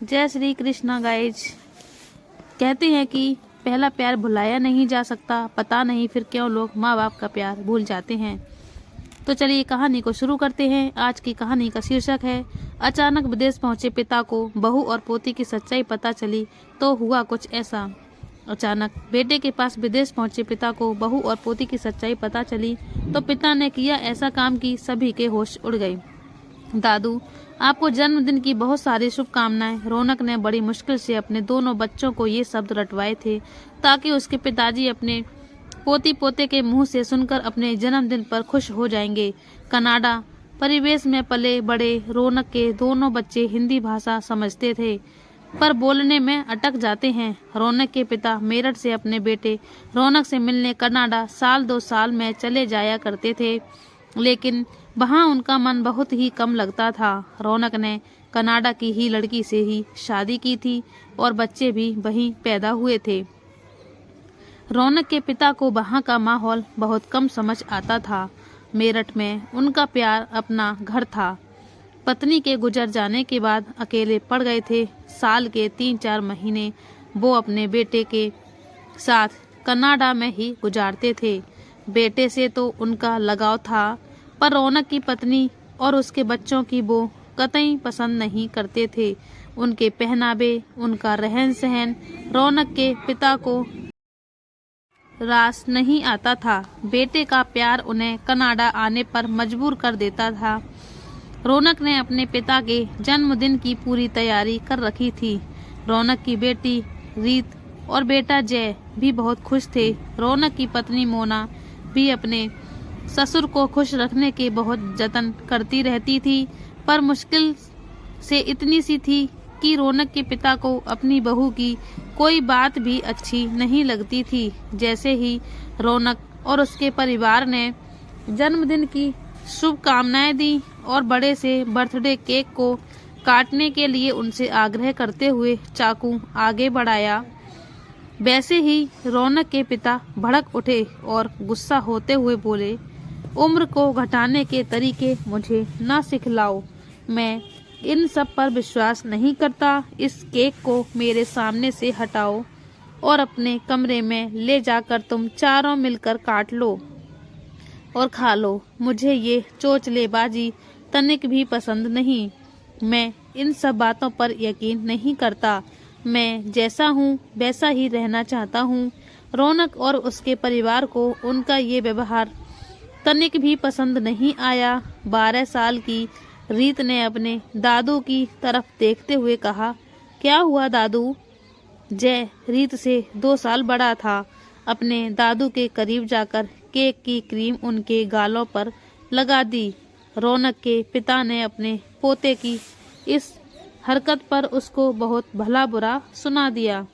जय श्री कृष्णा गाइज। कहते हैं कि पहला प्यार भुलाया नहीं जा सकता, पता नहीं फिर क्यों लोग माँ बाप का प्यार भूल जाते हैं। तो चलिए कहानी को शुरू करते हैं। आज की कहानी का शीर्षक है अचानक विदेश पहुंचे पिता को बहू और पोती की सच्चाई पता चली तो हुआ कुछ ऐसा। अचानक बेटे के पास विदेश पहुंचे पिता को बहू और पोती की सच्चाई पता चली तो पिता ने किया ऐसा काम कि सभी के होश उड़ गए। दादू, आपको जन्मदिन की बहुत सारी शुभकामनाएं। रौनक ने बड़ी मुश्किल से अपने दोनों बच्चों को ये शब्द रटवाए थे ताकि उसके पिताजी अपने पोती पोते के मुंह से सुनकर अपने जन्मदिन पर खुश हो जाएंगे। कनाडा परिवेश में पले बड़े रौनक के दोनों बच्चे हिंदी भाषा समझते थे पर बोलने में अटक जाते हैं। रौनक के पिता मेरठ से अपने बेटे रौनक से मिलने कनाडा साल 2 साल में चले जाया करते थे, लेकिन वहाँ उनका मन बहुत ही कम लगता था। रौनक ने कनाडा की ही लड़की से ही शादी की थी और बच्चे भी वहीं पैदा हुए थे। रौनक के पिता को वहाँ का माहौल बहुत कम समझ आता था। मेरठ में उनका प्यार अपना घर था। पत्नी के गुजर जाने के बाद अकेले पड़ गए थे। साल के 3-4 महीने वो अपने बेटे के साथ कनाडा में ही गुजारते थे। बेटे से तो उनका लगाव था पर रौनक की पत्नी और उसके बच्चों की वो कतई पसंद नहीं करते थे। उनके पहनावे, उनका रहन सहन रौनक के पिता को रास नहीं आता था। बेटे का प्यार उन्हें कनाडा आने पर मजबूर कर देता था। रौनक ने अपने पिता के जन्मदिन की पूरी तैयारी कर रखी थी। रौनक की बेटी रीत और बेटा जय भी बहुत खुश थे। रौनक की पत्नी मोना भी अपने ससुर को खुश रखने के बहुत जतन करती रहती थी, पर मुश्किल से इतनी सी थी कि रौनक के पिता को अपनी बहू की कोई बात भी अच्छी नहीं लगती थी। जैसे ही रौनक और उसके परिवार ने जन्मदिन की शुभकामनाएं दी और बड़े से बर्थडे केक को काटने के लिए उनसे आग्रह करते हुए चाकू आगे बढ़ाया, वैसे ही रौनक के पिता भड़क उठे और गुस्सा होते हुए बोले, उम्र को घटाने के तरीके मुझे ना सिखलाओ। मैं इन सब पर विश्वास नहीं करता। इस केक को मेरे सामने से हटाओ और अपने कमरे में ले जाकर तुम चारों मिलकर काट लो और खा लो। मुझे ये चोचलेबाजी तनिक भी पसंद नहीं। मैं इन सब बातों पर यकीन नहीं करता। मैं जैसा हूँ वैसा ही रहना चाहता हूँ। रौनक और उसके परिवार को उनका ये व्यवहार तनिक भी पसंद नहीं आया। 12 साल की रीत ने अपने दादू की तरफ देखते हुए कहा, क्या हुआ दादू? जय रीत से 2 साल बड़ा था। अपने दादू के करीब जाकर केक की क्रीम उनके गालों पर लगा दी। रौनक के पिता ने अपने पोते की इस हरकत पर उसको बहुत भला बुरा सुना दिया।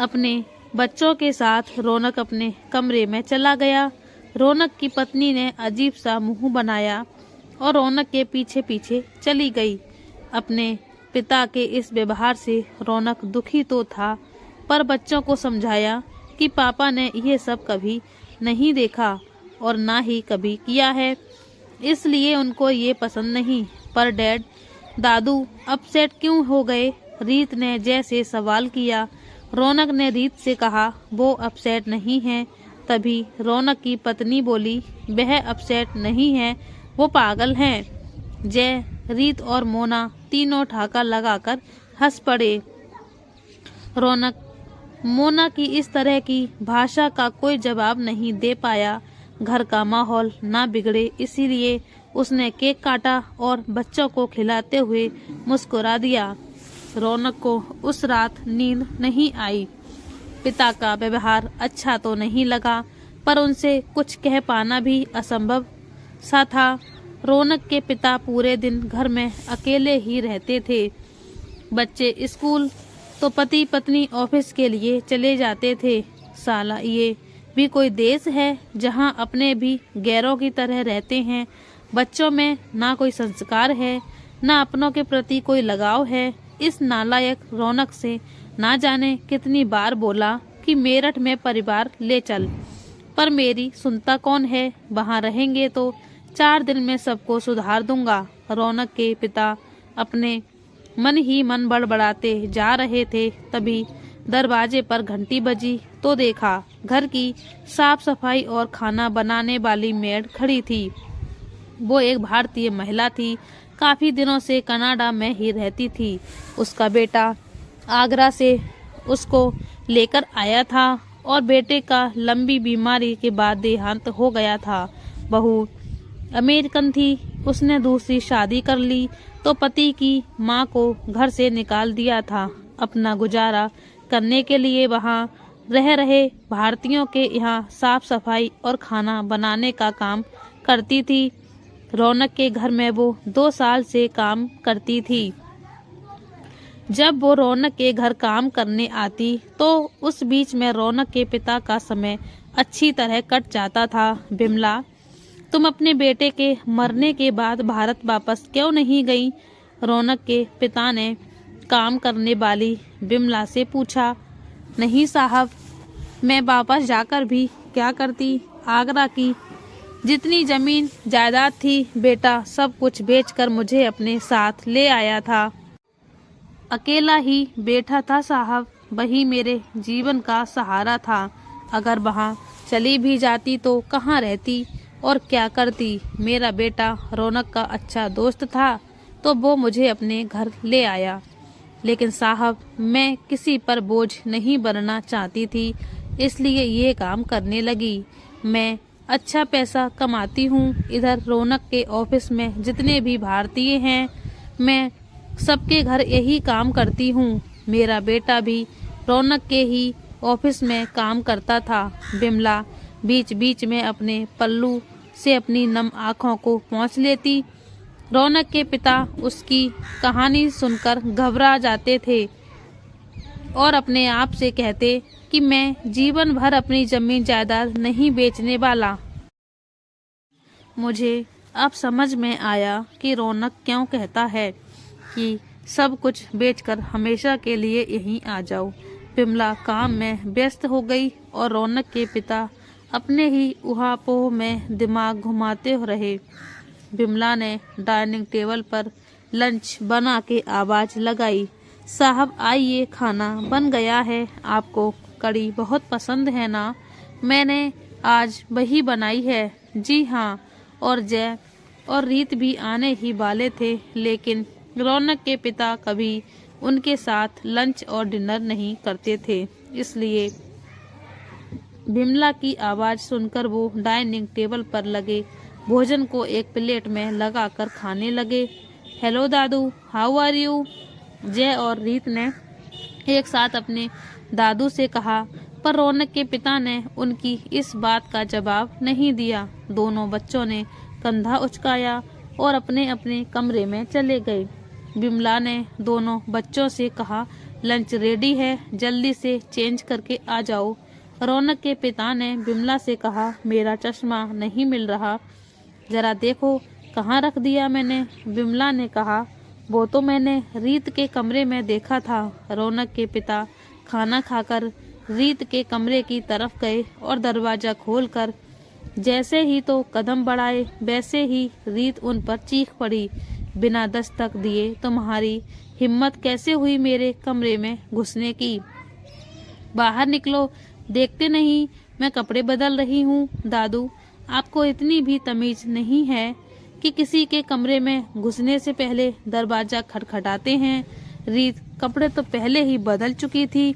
अपने बच्चों के साथ रौनक अपने कमरे में चला गया। रौनक की पत्नी ने अजीब सा मुंह बनाया और रौनक के पीछे पीछे चली गई। अपने पिता के इस व्यवहार से रौनक दुखी तो था, पर बच्चों को समझाया कि पापा ने ये सब कभी नहीं देखा और ना ही कभी किया है, इसलिए उनको ये पसंद नहीं। पर डैड, दादू अपसेट क्यों हो गए? रीत ने जय से सवाल किया। रौनक ने रीत से कहा, वो अपसेट नहीं है। तभी रौनक की पत्नी बोली, वह अपसेट नहीं है, वो पागल हैं। जय, रीत और मोना तीनों ठाका लगाकर हंस पड़े। रौनक मोना की इस तरह की भाषा का कोई जवाब नहीं दे पाया। घर का माहौल ना बिगड़े इसीलिए उसने केक काटा और बच्चों को खिलाते हुए मुस्कुरा दिया। रौनक को उस रात नींद नहीं आई। पिता का व्यवहार अच्छा तो नहीं लगा, पर उनसे कुछ कह पाना भी असंभव सा था। रौनक के पिता पूरे दिन घर में अकेले ही रहते थे। बच्चे स्कूल तो पति पत्नी ऑफिस के लिए चले जाते थे। साला ये भी कोई देश है जहां अपने भी गैरों की तरह रहते हैं। बच्चों में ना कोई संस्कार है, ना अपनों के प्रति कोई लगाव है। इस नालायक रौनक से ना जाने कितनी बार बोला कि मेरठ में परिवार ले चल, पर मेरी सुनता कौन है। वहां रहेंगे तो 4 दिन में सबको सुधार दूंगा। रौनक के पिता अपने मन ही मन बड़बड़ाते जा रहे थे, तभी दरवाजे पर घंटी बजी तो देखा घर की साफ सफाई और खाना बनाने वाली मेड खड़ी थी। वो एक भारतीय महिला थी, काफी दिनों से कनाडा में ही रहती थी। उसका बेटा आगरा से उसको लेकर आया था और बेटे का लंबी बीमारी के बाद देहांत हो गया था। बहू अमेरिकन थी, उसने दूसरी शादी कर ली तो पति की माँ को घर से निकाल दिया था। अपना गुजारा करने के लिए वहाँ रह रहे भारतीयों के यहाँ साफ सफाई और खाना बनाने का काम करती थी। रौनक के घर में वो 2 साल से काम करती थी। जब वो रौनक के घर काम करने आती तो उस बीच में रौनक के पिता का समय अच्छी तरह कट जाता था। बिमला, तुम अपने बेटे के मरने के बाद भारत वापस क्यों नहीं गई? रौनक के पिता ने काम करने वाली बिमला से पूछा। नहीं साहब, मैं वापस जाकर भी क्या करती? आगरा की जितनी जमीन जायदाद थी बेटा सब कुछ बेचकर मुझे अपने साथ ले आया था। अकेला ही बैठा था साहब, वही मेरे जीवन का सहारा था। अगर वहाँ चली भी जाती तो कहाँ रहती और क्या करती? मेरा बेटा रौनक का अच्छा दोस्त था तो वो मुझे अपने घर ले आया। लेकिन साहब, मैं किसी पर बोझ नहीं बनना चाहती थी, इसलिए ये काम करने लगी। मैं अच्छा पैसा कमाती हूँ। इधर रौनक के ऑफिस में जितने भी भारतीय हैं, मैं सबके घर यही काम करती हूँ। मेरा बेटा भी रौनक के ही ऑफिस में काम करता था। बिमला बीच बीच में अपने पल्लू से अपनी नम आँखों को पोंछ लेती। रौनक के पिता उसकी कहानी सुनकर घबरा जाते थे और अपने आप से कहते कि मैं जीवन भर अपनी जमीन जायदाद नहीं बेचने वाला। मुझे अब समझ में आया कि रौनक क्यों कहता है कि सब कुछ बेचकर हमेशा के लिए यहीं आ जाओ। बिमला काम में व्यस्त हो गई और रौनक के पिता अपने ही उहापोह में दिमाग घुमाते रहे। बिमला ने डाइनिंग टेबल पर लंच बना के आवाज लगाई। साहब आइए, खाना बन गया है। आपको कड़ी बहुत पसंद है ना? मैंने आज वही बनाई है। जी हाँ, और जय और रीत भी आने ही वाले थे, लेकिन रौनक के पिता कभी उनके साथ लंच और डिनर नहीं करते थे, इसलिए बिमला की आवाज सुनकर वो डाइनिंग टेबल पर लगे भोजन को एक प्लेट में लगाकर खाने लगे। हेलो दादू, हाउ आर यू? जय और रीत ने एक साथ अपने दादू से कहा, पर रौनक के पिता ने उनकी इस बात का जवाब नहीं दिया। दोनों बच्चों ने कंधा उचकाया और अपने अपने कमरे में चले गए। बिमला ने दोनों बच्चों से कहा, लंच रेडी है, जल्दी से चेंज करके आ जाओ। रौनक के पिता ने बिमला से कहा, मेरा चश्मा नहीं मिल रहा, जरा देखो कहाँ रख दिया मैंने। बिमला ने कहा, वो तो मैंने रीत के कमरे में देखा था। रौनक के पिता खाना खाकर रीत के कमरे की तरफ गए और दरवाजा खोलकर जैसे ही तो कदम बढ़ाए, वैसे ही रीत उन पर चीख पड़ी, बिना दस्तक दिए तुम्हारी हिम्मत कैसे हुई मेरे कमरे में घुसने की? बाहर निकलो, देखते नहीं मैं कपड़े बदल रही हूँ। दादू, आपको इतनी भी तमीज नहीं है कि किसी के कमरे में घुसने से पहले दरवाजा खटखटाते हैं। रीत कपड़े तो पहले ही बदल चुकी थी,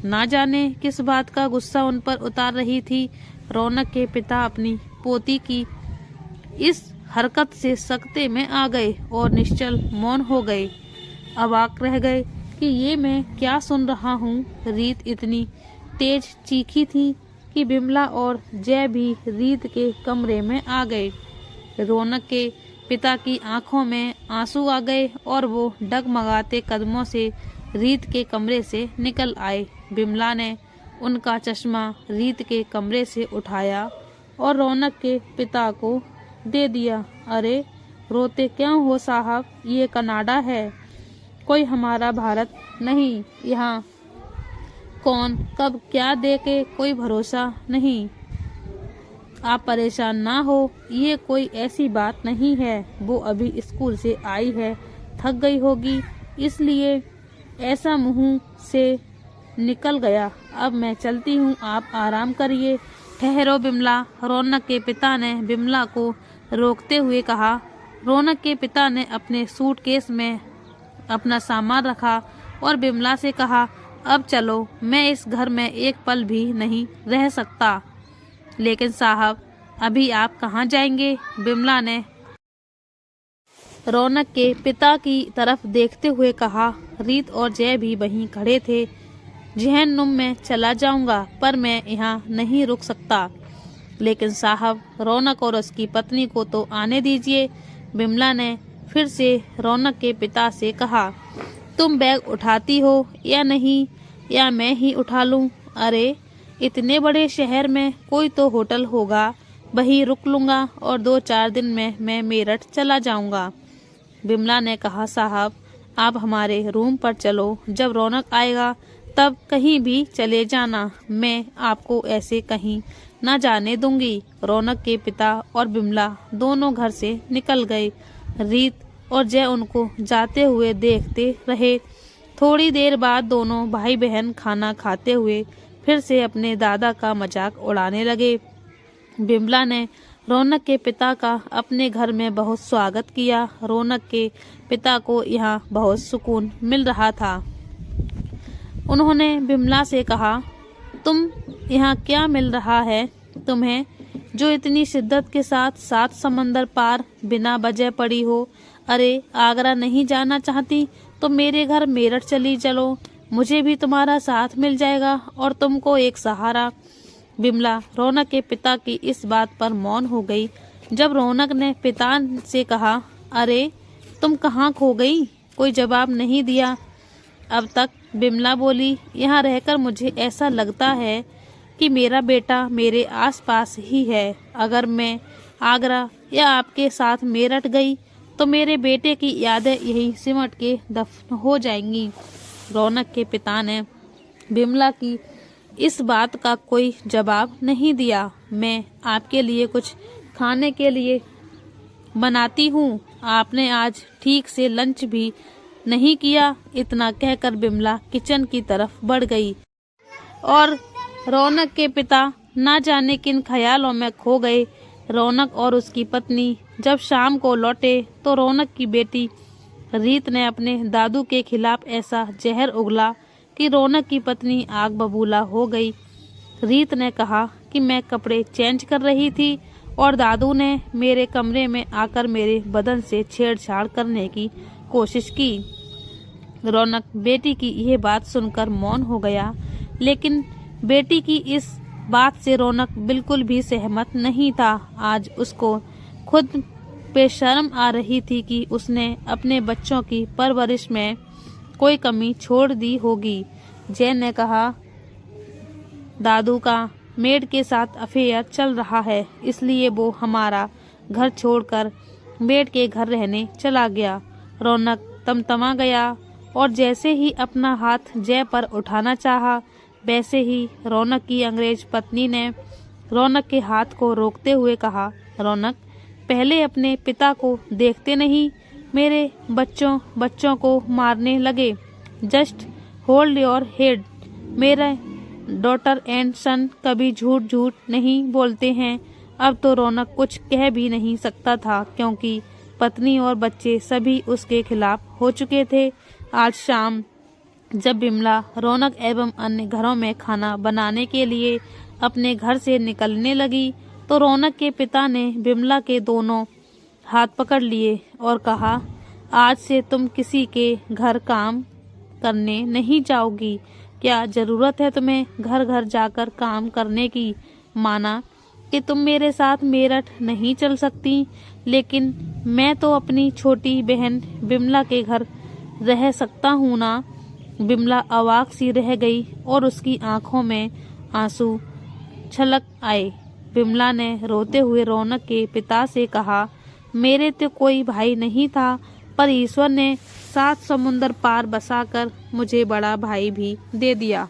ना जाने किस बात का गुस्सा उन पर उतार रही थी। रौनक के पिता अपनी पोती की इस हरकत से सकते में आ गए और निश्चल मौन हो गए। अवाक रह गए कि ये मैं क्या सुन रहा हूँ। रीत इतनी तेज चीखी थी कि बिमला और जय भी रीत के कमरे में आ गए। रौनक के पिता की आंखों में आंसू आ गए और वो डगमगाते कदमों से रीत के कमरे से निकल आए। बिमला ने उनका चश्मा रीत के कमरे से उठाया और रौनक के पिता को दे दिया। अरे रोते क्यों हो साहब, ये कनाडा है, कोई हमारा भारत नहीं। यहाँ कौन कब क्या दे के कोई भरोसा नहीं। आप परेशान ना हो, ये कोई ऐसी बात नहीं है। वो अभी स्कूल से आई है, थक गई होगी, इसलिए ऐसा मुंह से निकल गया। अब मैं चलती हूँ, आप आराम करिए। ठहरो बिमला, रौनक के पिता ने बिमला को रोकते हुए कहा। रौनक के पिता ने अपने सूटकेस में अपना सामान रखा और बिमला से कहा, अब चलो, मैं इस घर में एक पल भी नहीं रह सकता। लेकिन साहब, अभी आप कहाँ जाएंगे? बिमला ने रौनक के पिता की तरफ देखते हुए कहा। रीत और जय भी वहीं खड़े थे। जहन्नुम में चला जाऊंगा, पर मैं यहाँ नहीं रुक सकता। लेकिन साहब, रौनक और उसकी पत्नी को तो आने दीजिए। बिमला ने फिर से रौनक के पिता से कहा, तुम बैग उठाती हो या नहीं, या मैं ही उठा लूं? अरे, इतने बड़े शहर में कोई तो होटल होगा, वहीं रुक लूंगा और 2-4 दिन में मैं मेरठ चला जाऊंगा। बिमला ने कहा, साहब, आप हमारे रूम पर चलो। जब रौनक आएगा तब कहीं भी चले जाना, मैं आपको ऐसे कहीं न जाने दूंगी। रौनक के पिता और बिमला दोनों घर से निकल गए। रीत और जय उनको जाते हुए देखते रहे। थोड़ी देर बाद दोनों भाई बहन खाना खाते हुए फिर से अपने दादा का मजाक उड़ाने लगे। बिमला ने रौनक के पिता का अपने घर में बहुत स्वागत किया। रौनक के पिता को यहाँ बहुत सुकून मिल रहा था। उन्होंने बिमला से कहा, तुम यहाँ क्या मिल रहा है तुम्हें, जो इतनी शिद्दत के साथ 7 समंदर पार बिना वजह पड़ी हो? अरे, आगरा नहीं जाना चाहती तो मेरे घर मेरठ चली चलो, मुझे भी तुम्हारा साथ मिल जाएगा और तुमको एक सहारा। बिमला रौनक के पिता की इस बात पर मौन हो गई। जब रौनक ने पिता से कहा, अरे, तुम कहाँ खो गई? कोई जवाब नहीं दिया अब तक। बिमला बोली, यहाँ रहकर मुझे ऐसा लगता है कि मेरा बेटा मेरे आसपास ही है। अगर मैं आगरा या आपके साथ मेरठ गई तो मेरे बेटे की यादें यही सिमट के दफन हो जाएंगी। रौनक के पिता ने बिमला की इस बात का कोई जवाब नहीं दिया। मैं आपके लिए कुछ खाने के लिए बनाती हूँ, आपने आज ठीक से लंच भी नहीं किया। इतना कहकर बिमला किचन की तरफ बढ़ गई और रौनक के पिता न जाने किन ख्यालों में खो गए। रौनक और उसकी पत्नी जब शाम को लौटे तो रौनक की बेटी रीत ने अपने दादू के खिलाफ ऐसा जहर उगला कि रौनक की पत्नी आग बबूला हो गई। रीत ने कहा कि मैं कपड़े चेंज कर रही थी और दादू ने मेरे कमरे में आकर मेरे बदन से छेड़छाड़ करने की कोशिश की। रौनक बेटी की यह बात सुनकर मौन हो गया, लेकिन बेटी की इस बात से रौनक बिल्कुल भी सहमत नहीं था। आज उसको खुद पे शर्म आ रही थी कि उसने अपने बच्चों की परवरिश में कोई कमी छोड़ दी होगी। जय ने कहा, दादू का मेड के साथ अफेयर चल रहा है, इसलिए वो हमारा घर छोड़कर मेड के घर रहने चला गया। रौनक तमतमा गया और जैसे ही अपना हाथ जय पर उठाना चाहा, वैसे ही रौनक की अंग्रेज पत्नी ने रौनक के हाथ को रोकते हुए कहा, रौनक, पहले अपने पिता को देखते नहीं, मेरे बच्चों को मारने लगे। Just hold your head. मेरे डॉटर एंड सन कभी झूठ नहीं बोलते हैं। अब तो रौनक कुछ कह भी नहीं सकता था, क्योंकि पत्नी और बच्चे सभी उसके खिलाफ हो चुके थे। आज शाम जब बिमला रौनक एवं अन्य घरों में खाना बनाने के लिए अपने घर से निकलने लगी तो रौनक के पिता ने बिमला के दोनों हाथ पकड़ लिए और कहा, आज से तुम किसी के घर काम करने नहीं जाओगी। क्या जरूरत है तुम्हें घर घर जाकर काम करने की? माना कि तुम मेरे साथ मेरठ नहीं चल सकती, लेकिन मैं तो अपनी छोटी बहन बिमला के घर रह सकता हूँ ना। बिमला अवाक सी रह गई और उसकी आंखों में आंसू छलक आए। बिमला ने रोते हुए रौनक के पिता से कहा, मेरे तो कोई भाई नहीं था, पर ईश्वर ने 7 समुंदर पार बसाकर मुझे बड़ा भाई भी दे दिया।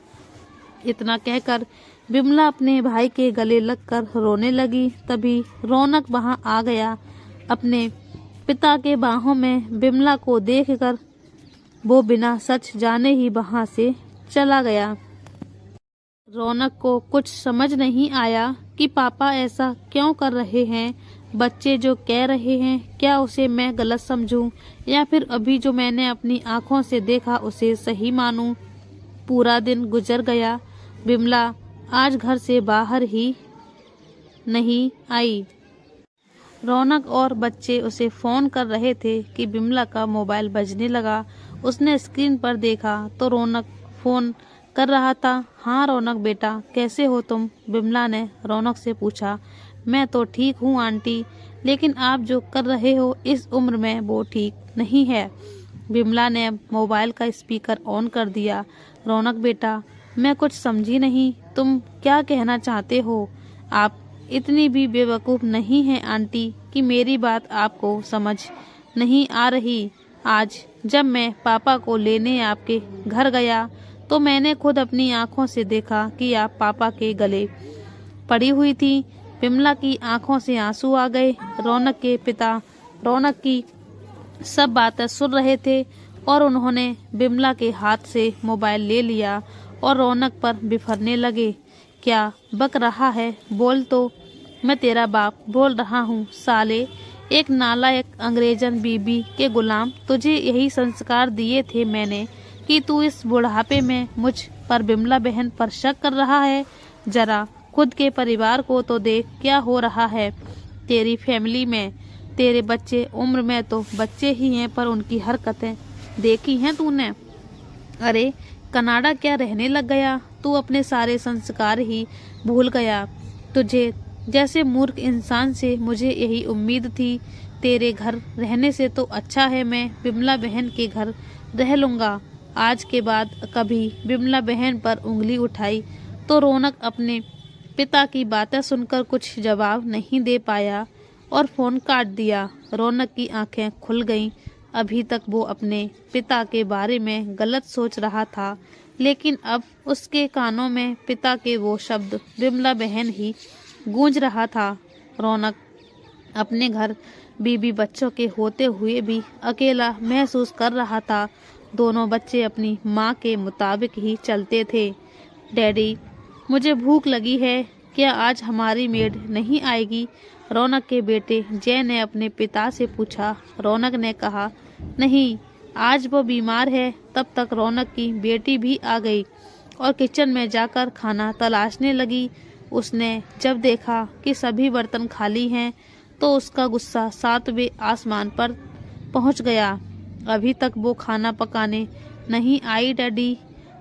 इतना कहकर बिमला अपने भाई के गले लगकर रोने लगी। तभी रौनक वहां आ गया। अपने पिता के बाहों में बिमला को देखकर वो बिना सच जाने ही वहां से चला गया। रौनक को कुछ समझ नहीं आया कि पापा ऐसा क्यों कर रहे हैं। बच्चे जो कह रहे हैं क्या उसे मैं गलत समझूं या फिर अभी जो मैंने अपनी आंखों से देखा उसे सही मानूं। पूरा दिन गुजर गया। बिमला आज घर से बाहर ही नहीं आई। रौनक और बच्चे उसे फोन कर रहे थे कि बिमला का मोबाइल बजने लगा। उसने स्क्रीन पर देखा तो रौनक फोन कर रहा था। हाँ रौनक बेटा, कैसे हो तुम? बिमला ने रौनक से पूछा। मैं तो ठीक हूँ आंटी, लेकिन आप जो कर रहे हो इस उम्र में वो ठीक नहीं है। बिमला ने मोबाइल का स्पीकर ऑन कर दिया। रौनक बेटा, मैं कुछ समझी नहीं, तुम क्या कहना चाहते हो? आप इतनी भी बेवकूफ नहीं है आंटी कि मेरी बात आपको समझ नहीं आ रही। आज जब मैं पापा को लेने आपके घर गया तो मैंने खुद अपनी आंखों से देखा कि आप पापा के गले पड़ी हुई थी। बिमला की आंखों से आंसू आ गए। रौनक के पिता रौनक की सब बातें सुन रहे थे और उन्होंने बिमला के हाथ से मोबाइल ले लिया और रौनक पर बिफरने लगे। क्या बक रहा है? बोल तो। मैं तेरा बाप बोल रहा हूँ साले, एक नालायक अंग्रेजन बीबी के गुलाम। तुझे यही संस्कार दिए थे मैंने कि तू इस बुढ़ापे में मुझ पर बिमला बहन पर शक कर रहा है। जरा खुद के परिवार को तो देख क्या हो रहा है तेरी फैमिली में। तेरे बच्चे उम्र में तो बच्चे ही हैं, पर उनकी हरकतें देखी हैं तूने? अरे कनाडा क्या रहने लग गया? तू अपने सारे संस्कार ही भूल गया। तुझे जैसे मूर्ख इंसान से मुझे यही उम्मीद थी। तेरे घर रहने से तो अच्छा है मैं बिमला बहन के घर रह लूँगा। आज के बाद कभी बिमला बहन पर उंगली उठाई तो रौनक अपने पिता की बातें सुनकर कुछ जवाब नहीं दे पाया और फोन काट दिया। रौनक की आंखें खुल गईं। अभी तक वो अपने पिता के बारे में गलत सोच रहा था, लेकिन अब उसके कानों में पिता के वो शब्द बिमला बहन ही गूंज रहा था। रौनक अपने घर बीबी बच्चों के होते हुए भी अकेला महसूस कर रहा था। दोनों बच्चे अपनी माँ के मुताबिक ही चलते थे। डैडी, मुझे भूख लगी है, क्या आज हमारी मेड नहीं आएगी? रौनक के बेटे जय ने अपने पिता से पूछा। रौनक ने कहा, नहीं, आज वो बीमार है। तब तक रौनक की बेटी भी आ गई और किचन में जाकर खाना तलाशने लगी। उसने जब देखा कि सभी बर्तन खाली हैं तो उसका गुस्सा 7वें आसमान पर पहुंच गया। अभी तक वो खाना पकाने नहीं आई डैडी।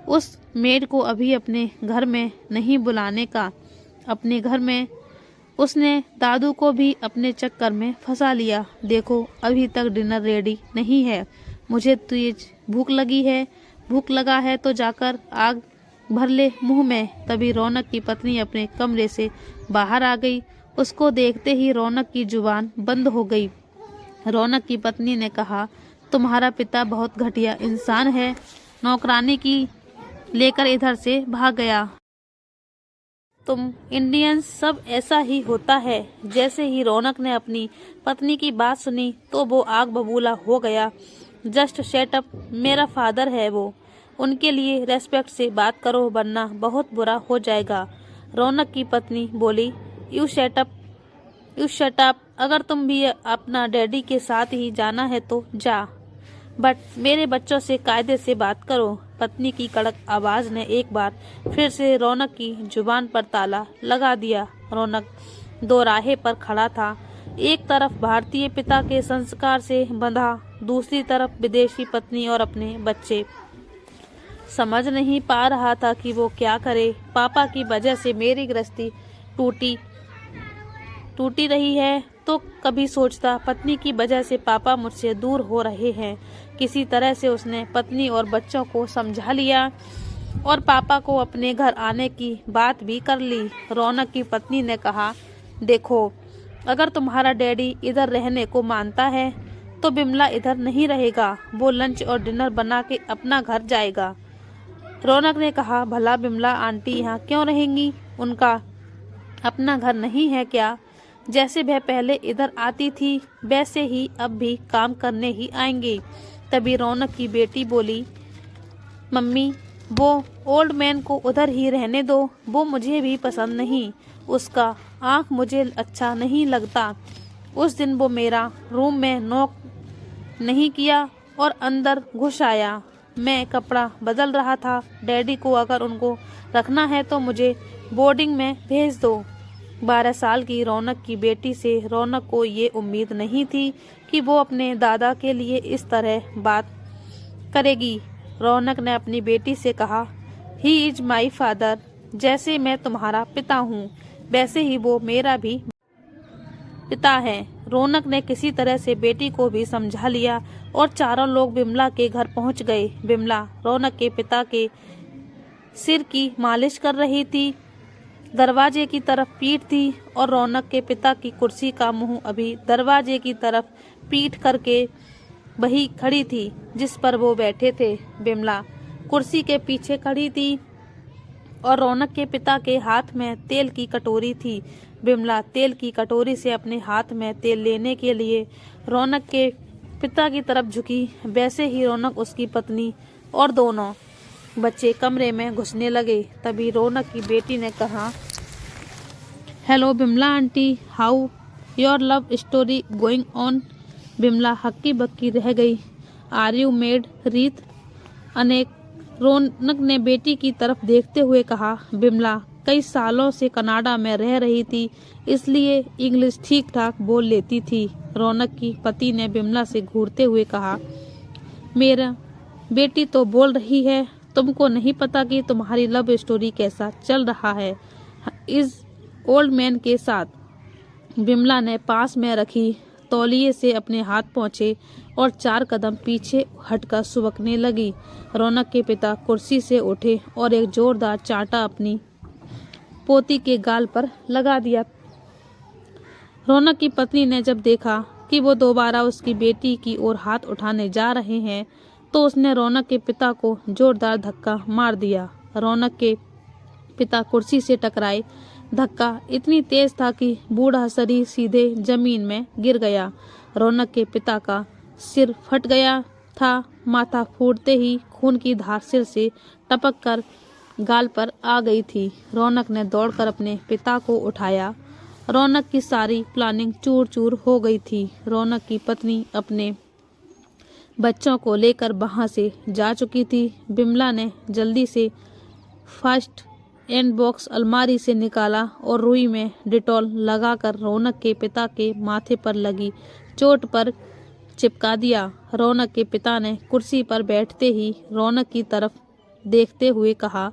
उस मेड को अभी अपने घर में नहीं बुलाने का। अपने घर में उसने दादू को भी अपने चक्कर में फंसा लिया। देखो अभी तक डिनर रेडी नहीं है। मुझे तेज भूख लगी है। भूख लगा है तो जाकर आग भर ले मुंह में। तभी रौनक की पत्नी अपने कमरे से बाहर आ गई। उसको देखते ही रौनक की जुबान बंद हो गई। रौनक की पत्नी ने कहा, तुम्हारा पिता बहुत घटिया इंसान है। नौकरानी की लेकर इधर से भाग गया। तुम इंडियंस सब ऐसा ही होता है। जैसे ही रौनक ने अपनी पत्नी की बात सुनी तो वो आग बबूला हो गया। जस्ट शट अप, मेरा फादर है वो, उनके लिए रेस्पेक्ट से बात करो वरना बहुत बुरा हो जाएगा। रौनक की पत्नी बोली, यू शट अप, अगर तुम भी अपना डैडी के साथ ही जाना है तो जा, बट मेरे बच्चों से कायदे से बात करो। पत्नी की कड़क आवाज ने एक बार फिर से रौनक की जुबान पर ताला लगा दिया। रौनक दोराहे पर खड़ा था। एक तरफ भारतीय पिता के संस्कार से बंधा, दूसरी तरफ विदेशी पत्नी और अपने बच्चे। समझ नहीं पा रहा था कि वो क्या करे। पापा की वजह से मेरी गृहस्थी टूटी रही है तो कभी सोचता पत्नी की वजह से पापा मुझसे दूर हो रहे हैं। किसी तरह से उसने पत्नी और बच्चों को समझा लिया और पापा को अपने घर आने की बात भी कर ली। रौनक की पत्नी ने कहा, देखो अगर तुम्हारा डैडी इधर रहने को मानता है तो बिमला इधर नहीं रहेगा। वो लंच और डिनर बना के अपना घर जाएगा। रौनक ने कहा, भला बिमला आंटी यहाँ क्यों रहेंगी? उनका अपना घर नहीं है क्या? जैसे वह पहले इधर आती थी वैसे ही अब भी काम करने ही आएंगी। तभी रौनक की बेटी बोली, मम्मी वो ओल्ड मैन को उधर ही रहने दो, वो मुझे भी पसंद नहीं, उसका आँख मुझे अच्छा नहीं लगता। उस दिन वो मेरा रूम में नॉक नहीं किया और अंदर घुस आया। मैं कपड़ा बदल रहा था। डैडी को अगर उनको रखना है तो मुझे बोर्डिंग में भेज दो। 12 साल की रौनक की बेटी से रौनक को ये उम्मीद नहीं थी कि वो अपने दादा के लिए इस तरह बात करेगी। रौनक ने अपनी बेटी से कहा, ही इज माई फादर, जैसे मैं तुम्हारा पिता हूँ वैसे ही वो मेरा भी पिता है। रौनक ने किसी तरह से बेटी को भी समझा लिया और चारों लोग बिमला के घर पहुंच गए। बिमला रौनक के पिता के सिर की मालिश कर रही थी। दरवाजे की तरफ पीठ थी और रौनक के पिता की कुर्सी का मुंह अभी दरवाजे की तरफ पीठ करके वही खड़ी थी जिस पर वो बैठे थे। बिमला कुर्सी के पीछे खड़ी थी और रौनक के पिता के हाथ में तेल की कटोरी थी। बिमला तेल की कटोरी से अपने हाथ में तेल लेने के लिए रौनक के पिता की तरफ झुकी। वैसे ही रौनक, उसकी पत्नी और दोनों बच्चे कमरे में घुसने लगे। तभी रौनक की बेटी ने कहा, hello Bimla aunty, how your love story going on. Bimla हक्की बक्की रह गई। आर यू मेड रीत अनेक। रौनक ने बेटी की तरफ देखते हुए कहा, बिमला कई सालों से कनाडा में रह रही थी, इसलिए इंग्लिश ठीक ठाक बोल लेती थी। रौनक की पति ने बिमला से घूरते हुए कहा, मेरा बेटी तो बोल रही है, तुमको नहीं पता कि तुम्हारी लव स्टोरी कैसा चल रहा है इस ओल्ड मैन के साथ। बिमला ने पास में रखी तौलिए से अपने हाथ पोंछे और 4 कदम पीछे हटकर सुबकने लगी। रौनक के पिता कुर्सी से उठे और एक जोरदार चांटा अपनी पोती के गाल पर लगा दिया। रौनक की पत्नी ने जब देखा कि वो दोबारा उसकी बेटी की ओर हाथ उठाने जा रहे हैं तो उसने रौनक के पिता को जोरदार धक्का मार दिया। रौनक के पिता कुर्सी से टकराए। धक्का इतनी तेज था कि बूढ़ा शरीर सीधे जमीन में गिर गया। रौनक के पिता का सिर फट गया था। माथा फूटते ही खून की धार सिर से टपक कर गाल पर आ गई थी। रौनक ने दौड़कर अपने पिता को उठाया। रौनक की सारी प्लानिंग चूर चूर हो गई थी। रौनक की पत्नी अपने बच्चों को लेकर वहां से जा चुकी थी। बिमला ने जल्दी से फर्स्ट एंड बॉक्स अलमारी से निकाला और रुई में डिटॉल लगाकर रौनक के पिता के माथे पर लगी चोट पर चिपका दिया। रौनक के पिता ने कुर्सी पर बैठते ही रौनक की तरफ देखते हुए कहा,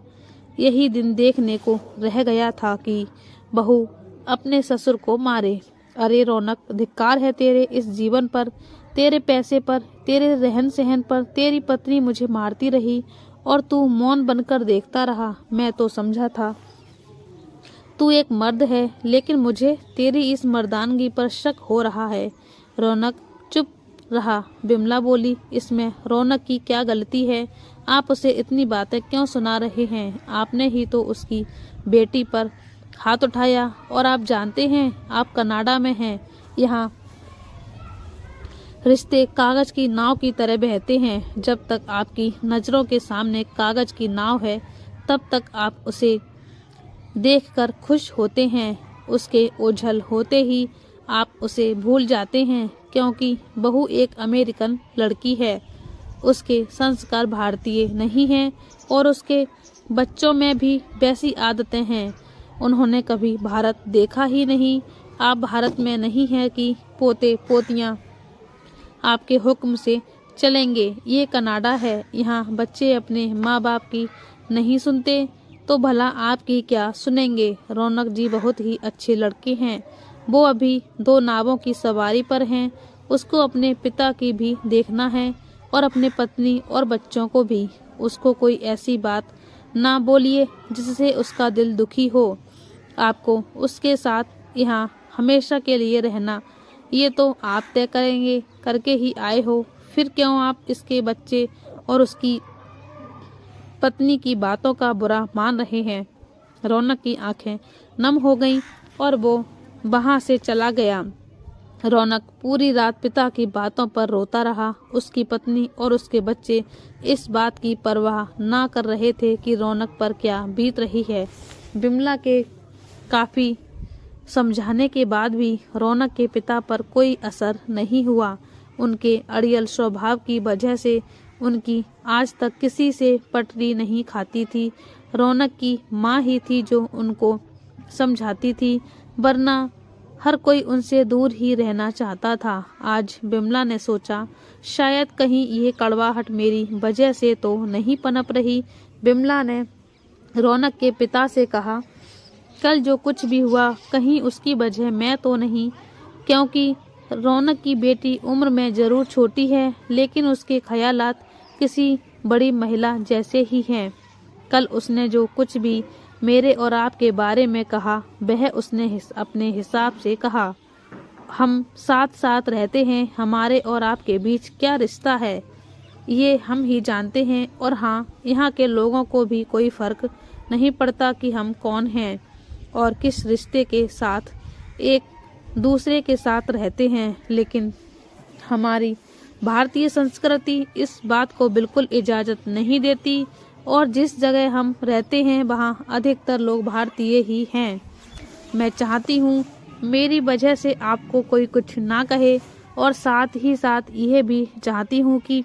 यही दिन देखने को रह गया था कि बहू अपने ससुर को मारे। अरे रौनक, धिक्कार है तेरे इस जीवन पर, तेरे पैसे पर, तेरे रहन सहन पर। तेरी पत्नी मुझे मारती रही और तू मौन बनकर देखता रहा। मैं तो समझा था तू एक मर्द है, लेकिन मुझे तेरी इस मर्दानगी पर शक हो रहा है। रौनक चुप रहा। बिमला बोली, इसमें रौनक की क्या गलती है? आप उसे इतनी बातें क्यों सुना रहे हैं? आपने ही तो उसकी बेटी पर हाथ उठाया और आप जानते हैं आप कनाडा में हैं। यहाँ रिश्ते कागज की नाव की तरह बहते हैं। जब तक आपकी नज़रों के सामने कागज की नाव है तब तक आप उसे देखकर खुश होते हैं। उसके ओझल होते ही आप उसे भूल जाते हैं, क्योंकि बहू एक अमेरिकन लड़की है। उसके संस्कार भारतीय नहीं हैं और उसके बच्चों में भी वैसी आदतें हैं। उन्होंने कभी भारत देखा ही नहीं। आप भारत में नहीं हैं कि पोते पोतियाँ आपके हुक्म से चलेंगे। ये कनाडा है, यहाँ बच्चे अपने माँ बाप की नहीं सुनते तो भला आपकी क्या सुनेंगे। रौनक जी बहुत ही अच्छे लड़के हैं। वो अभी 2 नावों की सवारी पर हैं। उसको अपने पिता की भी देखना है और अपने पत्नी और बच्चों को भी। उसको कोई ऐसी बात ना बोलिए जिससे उसका दिल दुखी हो। आपको उसके साथ यहाँ हमेशा के लिए रहना ये तो आप तय करेंगे, करके ही आए हो। फिर क्यों आप इसके बच्चे और उसकी पत्नी की बातों का बुरा मान रहे हैं? रौनक की आंखें नम हो गईं और वो वहां से चला गया। रौनक पूरी रात पिता की बातों पर रोता रहा। उसकी पत्नी और उसके बच्चे इस बात की परवाह ना कर रहे थे कि रौनक पर क्या बीत रही है। बिमला के काफ़ी समझाने के बाद भी रौनक के पिता पर कोई असर नहीं हुआ। उनके अड़ियल स्वभाव की वजह से उनकी आज तक किसी से पटरी नहीं खाती थी। रौनक की माँ ही थी जो उनको समझाती थी, वरना हर कोई उनसे दूर ही रहना चाहता था। आज बिमला ने सोचा, शायद कहीं ये कड़वाहट मेरी वजह से तो नहीं पनप रही। बिमला ने रौनक के पिता से कहा, कल जो कुछ भी हुआ कहीं उसकी वजह मैं तो नहीं, क्योंकि रौनक की बेटी उम्र में जरूर छोटी है, लेकिन उसके ख्यालात किसी बड़ी महिला जैसे ही हैं। कल उसने जो कुछ भी मेरे और आपके बारे में कहा वह उसने अपने हिसाब से कहा। हम साथ साथ रहते हैं, हमारे और आपके बीच क्या रिश्ता है ये हम ही जानते हैं। और हाँ, यहाँ के लोगों को भी कोई फर्क नहीं पड़ता कि हम कौन हैं और किस रिश्ते के साथ एक दूसरे के साथ रहते हैं, लेकिन हमारी भारतीय संस्कृति इस बात को बिल्कुल इजाज़त नहीं देती और जिस जगह हम रहते हैं वहाँ अधिकतर लोग भारतीय ही हैं। मैं चाहती हूँ मेरी वजह से आपको कोई कुछ ना कहे और साथ ही साथ यह भी चाहती हूँ कि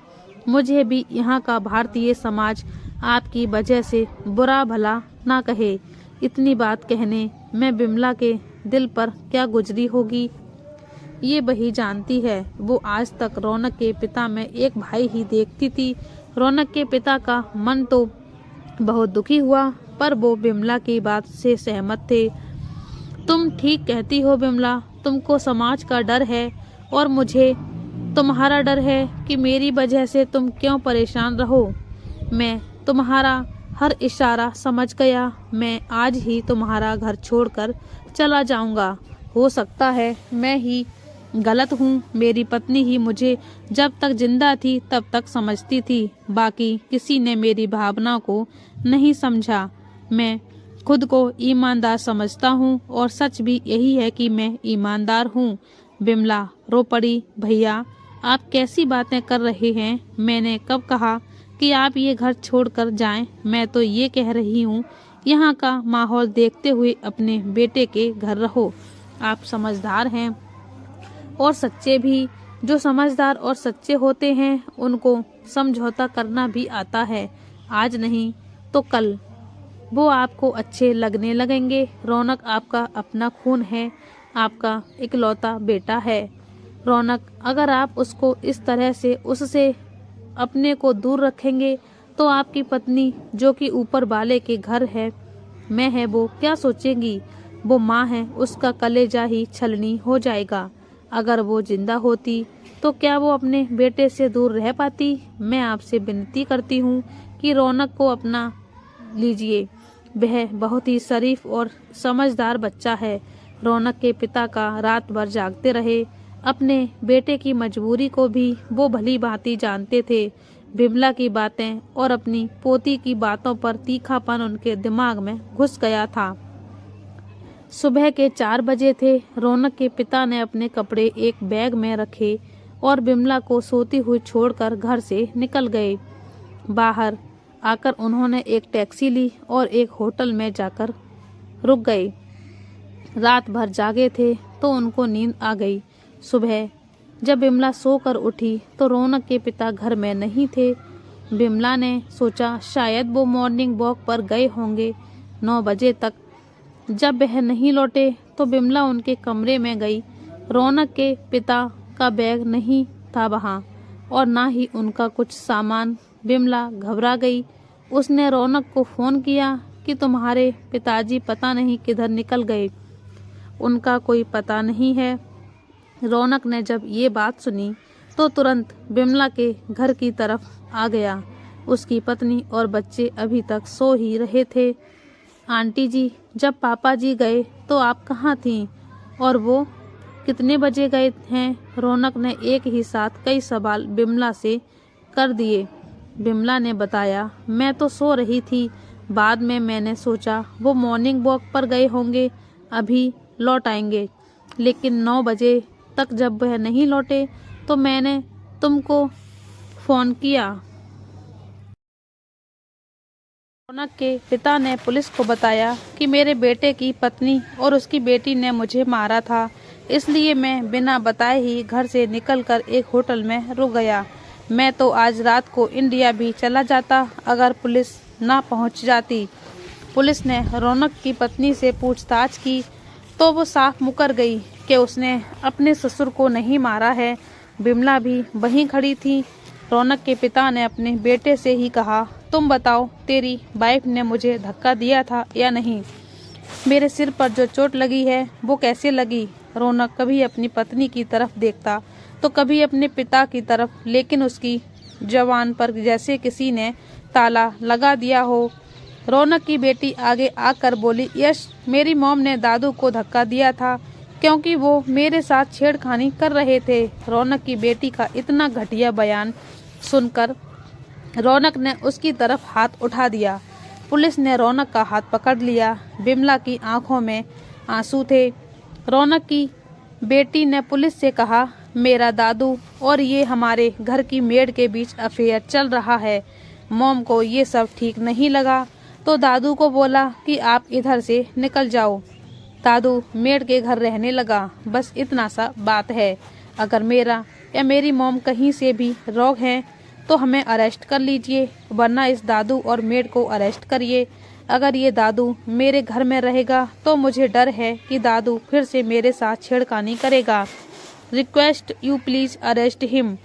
मुझे भी यहाँ का भारतीय समाज आपकी वजह से बुरा भला ना कहे। इतनी बात कहने में बिमला के दिल पर क्या गुजरी होगी ये वही जानती है। वो आज तक रौनक के पिता में एक भाई ही देखती थी। रौनक के पिता का मन तो बहुत दुखी हुआ, पर वो बिमला की बात से सहमत थे। तुम ठीक कहती हो बिमला, तुमको समाज का डर है और मुझे तुम्हारा डर है कि मेरी वजह से तुम क्यों परेशान रहो। मैं तुम्हारा हर इशारा समझ गया। मैं आज ही तुम्हारा घर छोड़कर चला जाऊंगा। हो सकता है मैं ही गलत हूँ, मेरी पत्नी ही मुझे जब तक जिंदा थी तब तक समझती थी, बाकी किसी ने मेरी भावना को नहीं समझा। मैं खुद को ईमानदार समझता हूँ और सच भी यही है कि मैं ईमानदार हूँ। बिमला रो पड़ी। भैया, आप कैसी बातें कर रहे हैं? मैंने कब कहा कि आप ये घर छोड़कर जाएं? मैं तो ये कह रही हूँ यहाँ का माहौल देखते हुए अपने बेटे के घर रहो। आप समझदार हैं और सच्चे भी। जो समझदार और सच्चे होते हैं उनको समझौता करना भी आता है। आज नहीं तो कल वो आपको अच्छे लगने लगेंगे। रौनक आपका अपना खून है, आपका इकलौता बेटा है। रौनक, अगर आप उसको इस तरह से उससे अपने को दूर रखेंगे तो आपकी पत्नी जो कि ऊपर वाले के घर है मैं है वो क्या सोचेंगी? वो माँ है, उसका कलेजा ही छलनी हो जाएगा। अगर वो जिंदा होती तो क्या वो अपने बेटे से दूर रह पाती? मैं आपसे विनती करती हूँ कि रौनक को अपना लीजिए। वह बहुत ही शरीफ और समझदार बच्चा है। रौनक के पिता का रात भर जागते रहे। अपने बेटे की मजबूरी को भी वो भली भांति जानते थे। बिमला की बातें और अपनी पोती की बातों पर तीखापन उनके दिमाग में घुस गया था। सुबह के 4 बजे थे। रौनक के पिता ने अपने कपड़े एक बैग में रखे और बिमला को सोती हुई छोड़कर घर से निकल गए। बाहर आकर उन्होंने एक टैक्सी ली और एक होटल में जाकर रुक गए। रात भर जागे थे तो उनको नींद आ गई। सुबह जब बिमला सोकर उठी तो रौनक के पिता घर में नहीं थे। बिमला ने सोचा शायद वो मॉर्निंग वॉक पर गए होंगे। 9 बजे तक जब वह नहीं लौटे तो बिमला उनके कमरे में गई। रौनक के पिता का बैग नहीं था वहाँ और ना ही उनका कुछ सामान। बिमला घबरा गई। उसने रौनक को फ़ोन किया कि तुम्हारे पिताजी पता नहीं किधर निकल गए, उनका कोई पता नहीं है। रौनक ने जब ये बात सुनी तो तुरंत बिमला के घर की तरफ आ गया। उसकी पत्नी और बच्चे अभी तक सो ही रहे थे। आंटी जी, जब पापा जी गए तो आप कहाँ थीं और वो कितने बजे गए हैं? रौनक ने एक ही साथ कई सवाल बिमला से कर दिए। बिमला ने बताया, मैं तो सो रही थी, बाद में मैंने सोचा वो मॉर्निंग वॉक पर गए होंगे, अभी लौट आएंगे, लेकिन 9 बजे तक जब वह नहीं लौटे तो मैंने तुमको फ़ोन किया। रौनक के पिता ने पुलिस को बताया कि मेरे बेटे की पत्नी और उसकी बेटी ने मुझे मारा था, इसलिए मैं बिना बताए ही घर से निकलकर एक होटल में रुक गया। मैं तो आज रात को इंडिया भी चला जाता अगर पुलिस ना पहुंच जाती। पुलिस ने रौनक की पत्नी से पूछताछ की तो वो साफ मुकर गई कि उसने अपने ससुर को नहीं मारा है। बिमला भी वहीं खड़ी थी। रौनक के पिता ने अपने बेटे से ही कहा, तुम बताओ, तेरी वाइफ ने मुझे धक्का दिया था या नहीं? मेरे सिर पर जो चोट लगी है वो कैसे लगी? रौनक कभी अपनी पत्नी की तरफ देखता तो कभी अपने पिता की तरफ, लेकिन उसकी जबान पर जैसे किसी ने ताला लगा दिया हो। रौनक की बेटी आगे आकर बोली, यश, मेरी मॉम ने दादू को धक्का दिया था क्योंकि वो मेरे साथ छेड़खानी कर रहे थे। रौनक की बेटी का इतना घटिया बयान सुनकर रौनक ने उसकी तरफ हाथ उठा दिया। पुलिस ने रौनक का हाथ पकड़ लिया। बिमला की आंखों में आंसू थे। रौनक की बेटी ने पुलिस से कहा, मेरा दादू और ये हमारे घर की मेड के बीच अफेयर चल रहा है। मॉम को ये सब ठीक नहीं लगा तो दादू को बोला कि आप इधर से निकल जाओ। दादू मेड के घर रहने लगा। बस इतना सा बात है। अगर मेरा या मेरी मॉम कहीं से भी रोग है तो हमें अरेस्ट कर लीजिए, वरना इस दादू और मेड को अरेस्ट करिए। अगर ये दादू मेरे घर में रहेगा तो मुझे डर है कि दादू फिर से मेरे साथ छेड़खानी करेगा। Request you please arrest him.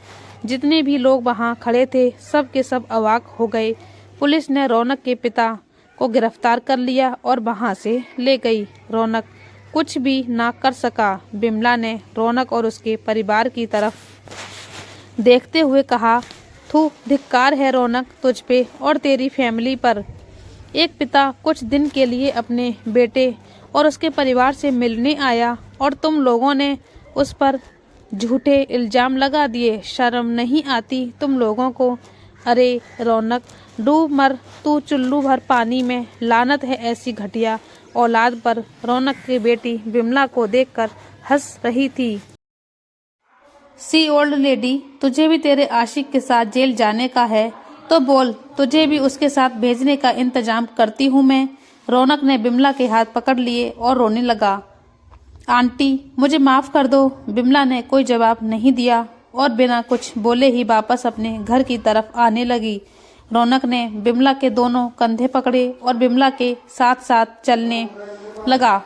जितने भी लोग वहाँ खड़े थे सब के सब अवाक हो गए। पुलिस ने रौनक के पिता को गिरफ्तार कर लिया और वहाँ से ले गई। रौनक कुछ भी ना कर सका। बिमला ने रौनक और उसके परिवार की तरफ देखते हुए कहा, थू, धिक्कार है रौनक तुझ पे और तेरी फैमिली पर। एक पिता कुछ दिन के लिए अपने बेटे और उसके परिवार से मिलने आया और तुम लोगों ने उस पर झूठे इल्जाम लगा दिए। शर्म नहीं आती तुम लोगों को? अरे रौनक, डूब मर तू चुल्लू भर पानी में। लानत है ऐसी घटिया औलाद पर। रौनक की बेटी बिमला को देखकर हंस रही थी। सी ओल्ड लेडी, तुझे भी तेरे आशिक के साथ जेल जाने का है तो बोल, तुझे भी उसके साथ भेजने का इंतजाम करती हूँ मैं। रौनक ने बिमला के हाथ पकड़ लिए और रोने लगा। आंटी, मुझे माफ कर दो। बिमला ने कोई जवाब नहीं दिया और बिना कुछ बोले ही वापस अपने घर की तरफ आने लगी। रौनक ने बिमला के दोनों कंधे पकड़े और बिमला के साथ साथ चलने लगा।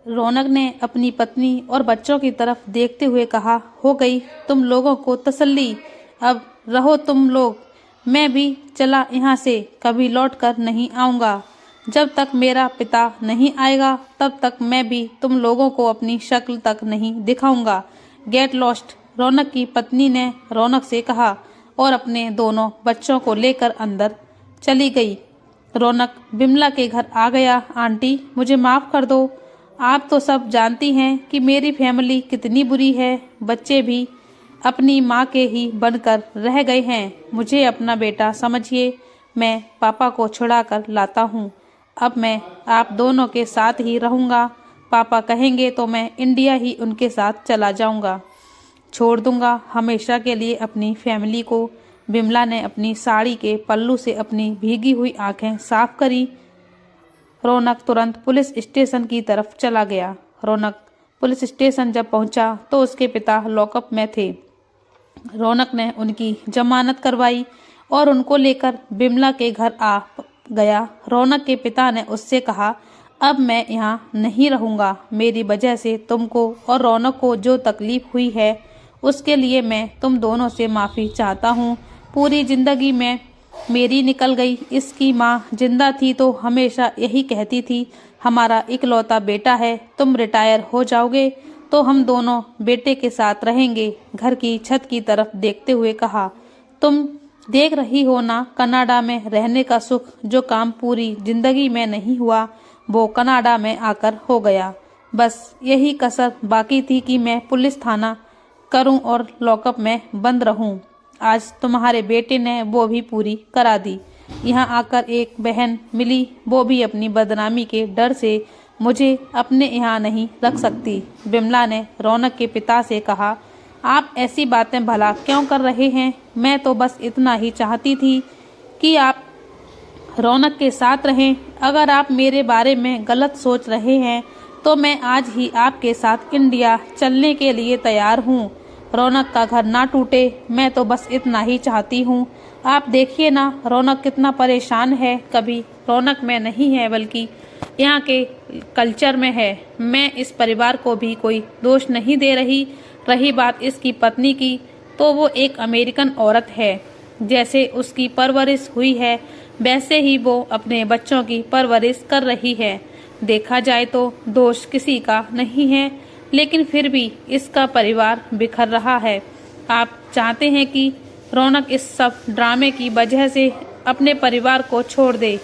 रौनक ने अपनी पत्नी और बच्चों की तरफ देखते हुए कहा, हो गई तुम लोगों को तसल्ली, अब रहो तुम लोग। मैं भी चला यहाँ से, कभी लौट कर नहीं आऊँगा। जब तक मेरा पिता नहीं आएगा तब तक मैं भी तुम लोगों को अपनी शक्ल तक नहीं दिखाऊंगा। Get lost. रौनक की पत्नी ने रौनक से कहा और अपने दोनों बच्चों को लेकर अंदर चली गई। रौनक बिमला के घर आ गया। आंटी, मुझे माफ़ कर दो। आप तो सब जानती हैं कि मेरी फैमिली कितनी बुरी है। बच्चे भी अपनी माँ के ही बनकर रह गए हैं। मुझे अपना बेटा समझिए। मैं पापा को छुड़ा कर लाता हूँ। अब मैं आप दोनों के साथ ही रहूँगा। पापा कहेंगे तो मैं इंडिया ही उनके साथ चला जाऊँगा, छोड़ दूँगा हमेशा के लिए अपनी फैमिली को। बिमला ने अपनी साड़ी के पल्लू से अपनी भीगी हुई आंखें साफ करी। रौनक तुरंत पुलिस स्टेशन की तरफ चला गया। रौनक पुलिस स्टेशन जब पहुंचा तो उसके पिता लॉकअप में थे। रौनक ने उनकी जमानत करवाई और उनको लेकर बिमला के घर आ गया। रौनक के पिता ने उससे कहा, अब मैं यहाँ नहीं रहूँगा। मेरी वजह से तुमको और रौनक को जो तकलीफ हुई है उसके लिए मैं तुम दोनों से माफ़ी चाहता हूँ। पूरी ज़िंदगी में मेरी निकल गई। इसकी माँ जिंदा थी तो हमेशा यही कहती थी, हमारा इकलौता बेटा है, तुम रिटायर हो जाओगे तो हम दोनों बेटे के साथ रहेंगे। घर की छत की तरफ देखते हुए कहा, तुम देख रही हो ना, कनाडा में रहने का सुख जो काम पूरी जिंदगी में नहीं हुआ वो कनाडा में आकर हो गया। बस यही कसर बाकी थी कि मैं पुलिस थाना करूं और लॉकअप में बंद रहूं। आज तुम्हारे बेटे ने वो भी पूरी करा दी। यहाँ आकर एक बहन मिली, वो भी अपनी बदनामी के डर से मुझे अपने यहाँ नहीं रख सकती। बिमला ने रौनक के पिता से कहा, आप ऐसी बातें भला क्यों कर रहे हैं? मैं तो बस इतना ही चाहती थी कि आप रौनक के साथ रहें। अगर आप मेरे बारे में गलत सोच रहे हैं तो मैं आज ही आपके साथ इंडिया चलने के लिए तैयार हूँ। रौनक का घर ना टूटे, मैं तो बस इतना ही चाहती हूँ। आप देखिए ना, रौनक कितना परेशान है। कभी रौनक में नहीं है बल्कि यहाँ के कल्चर में है। मैं इस परिवार को भी कोई दोष नहीं दे रही। रही बात इसकी पत्नी की, तो वो एक अमेरिकन औरत है। जैसे उसकी परवरिश हुई है वैसे ही वो अपने बच्चों की परवरिश कर रही है। देखा जाए तो दोष किसी का नहीं है, लेकिन फिर भी इसका परिवार बिखर रहा है। आप चाहते हैं कि रौनक इस सब ड्रामे की वजह से अपने परिवार को छोड़ दे।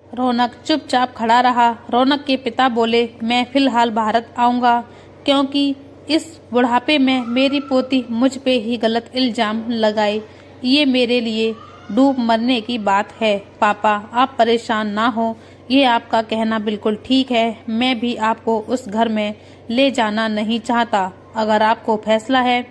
रौनक चुपचाप खड़ा रहा। रौनक के पिता बोले, मैं फिलहाल भारत आऊँगा क्योंकि इस बुढ़ापे में मेरी पोती मुझ पे ही गलत इल्जाम लगाए। ये मेरे लिए डूब मरने की बात है। पापा, आप परेशान ना हो, ये आपका कहना बिल्कुल ठीक है। मैं भी आपको उस घर में ले जाना नहीं चाहता। अगर आपको फैसला है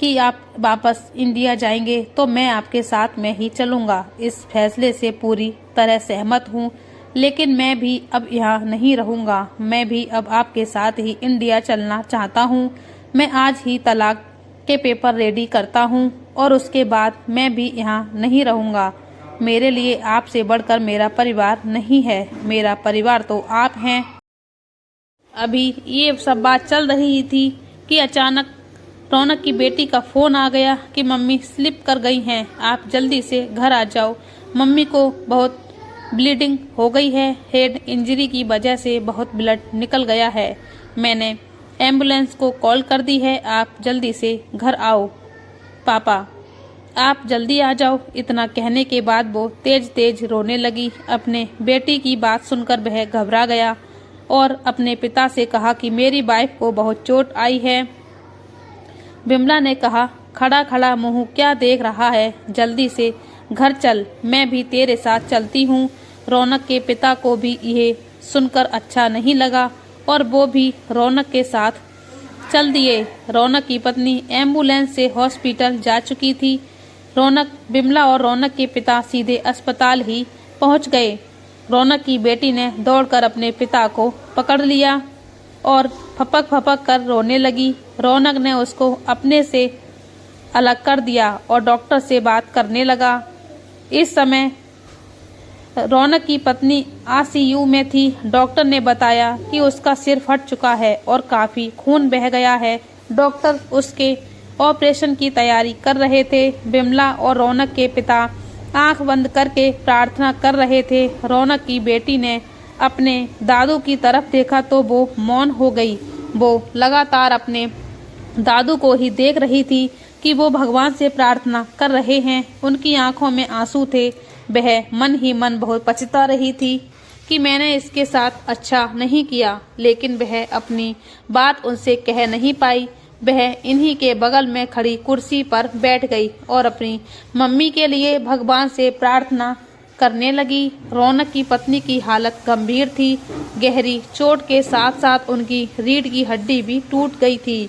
कि आप वापस इंडिया जाएंगे तो मैं आपके साथ में ही चलूँगा। इस फैसले से पूरी तरह सहमत हूँ, लेकिन मैं भी अब यहाँ नहीं रहूँगा। मैं भी अब आपके साथ ही इंडिया चलना चाहता हूँ। मैं आज ही तलाक के पेपर रेडी करता हूँ और उसके बाद मैं भी यहाँ नहीं रहूँगा। मेरे लिए आपसे बढ़कर मेरा परिवार नहीं है। मेरा परिवार तो आप हैं। अभी ये सब बात चल रही थी कि अचानक रौनक की बेटी का फोन आ गया कि मम्मी स्लिप कर गई हैं, आप जल्दी से घर आ जाओ। मम्मी को बहुत ब्लीडिंग हो गई है। हेड इंजरी की वजह से बहुत ब्लड निकल गया है। मैंने एम्बुलेंस को कॉल कर दी है। आप जल्दी से घर आओ। पापा, आप जल्दी आ जाओ। इतना कहने के बाद वो तेज तेज रोने लगी। अपने बेटी की बात सुनकर वह घबरा गया और अपने पिता से कहा कि मेरी वाइफ को बहुत चोट आई है। बिमला ने कहा, खड़ा खड़ा मुंह क्या देख रहा है, जल्दी से घर चल, मैं भी तेरे साथ चलती हूँ। रौनक के पिता को भी यह सुनकर अच्छा नहीं लगा और वो भी रौनक के साथ चल दिए। रौनक की पत्नी एम्बुलेंस से हॉस्पिटल जा चुकी थी। बिमला और रौनक के पिता सीधे अस्पताल ही पहुंच गए। रौनक की बेटी ने दौड़कर अपने पिता को पकड़ लिया और फपक फपक कर रोने लगी। रौनक ने उसको अपने से अलग कर दिया और डॉक्टर से बात करने लगा। इस समय रौनक की पत्नी आईसीयू में थी। डॉक्टर ने बताया कि उसका सिर फट चुका है और काफी खून बह गया है। डॉक्टर उसके ऑपरेशन की तैयारी कर रहे थे। बिमला और रौनक के पिता आंख बंद करके प्रार्थना कर रहे थे। रौनक की बेटी ने अपने दादू की तरफ देखा तो वो मौन हो गई। वो लगातार अपने दादू को ही देख रही थी कि वो भगवान से प्रार्थना कर रहे हैं। उनकी आंखों में आंसू थे। वह मन ही मन बहुत पछता रही थी कि मैंने इसके साथ अच्छा नहीं किया, लेकिन वह अपनी बात उनसे कह नहीं पाई। वह इन्हीं के बगल में खड़ी कुर्सी पर बैठ गई और अपनी मम्मी के लिए भगवान से प्रार्थना करने लगी। रौनक की पत्नी की हालत गंभीर थी। गहरी चोट के साथ साथ उनकी रीढ़ की हड्डी भी टूट गई थी।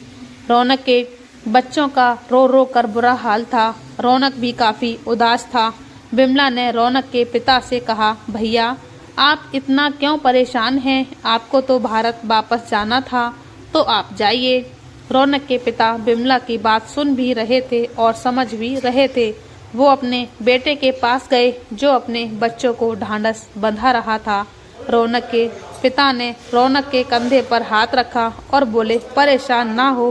रौनक के बच्चों का रो रो कर बुरा हाल था। रौनक भी काफी उदास था। बिमला ने रौनक के पिता से कहा, भैया आप इतना क्यों परेशान हैं? आपको तो भारत वापस जाना था तो आप जाइए। रौनक के पिता बिमला की बात सुन भी रहे थे और समझ भी रहे थे। वो अपने बेटे के पास गए जो अपने बच्चों को ढांढस बंधा रहा था। रौनक के पिता ने रौनक के कंधे पर हाथ रखा और बोले, परेशान ना हो,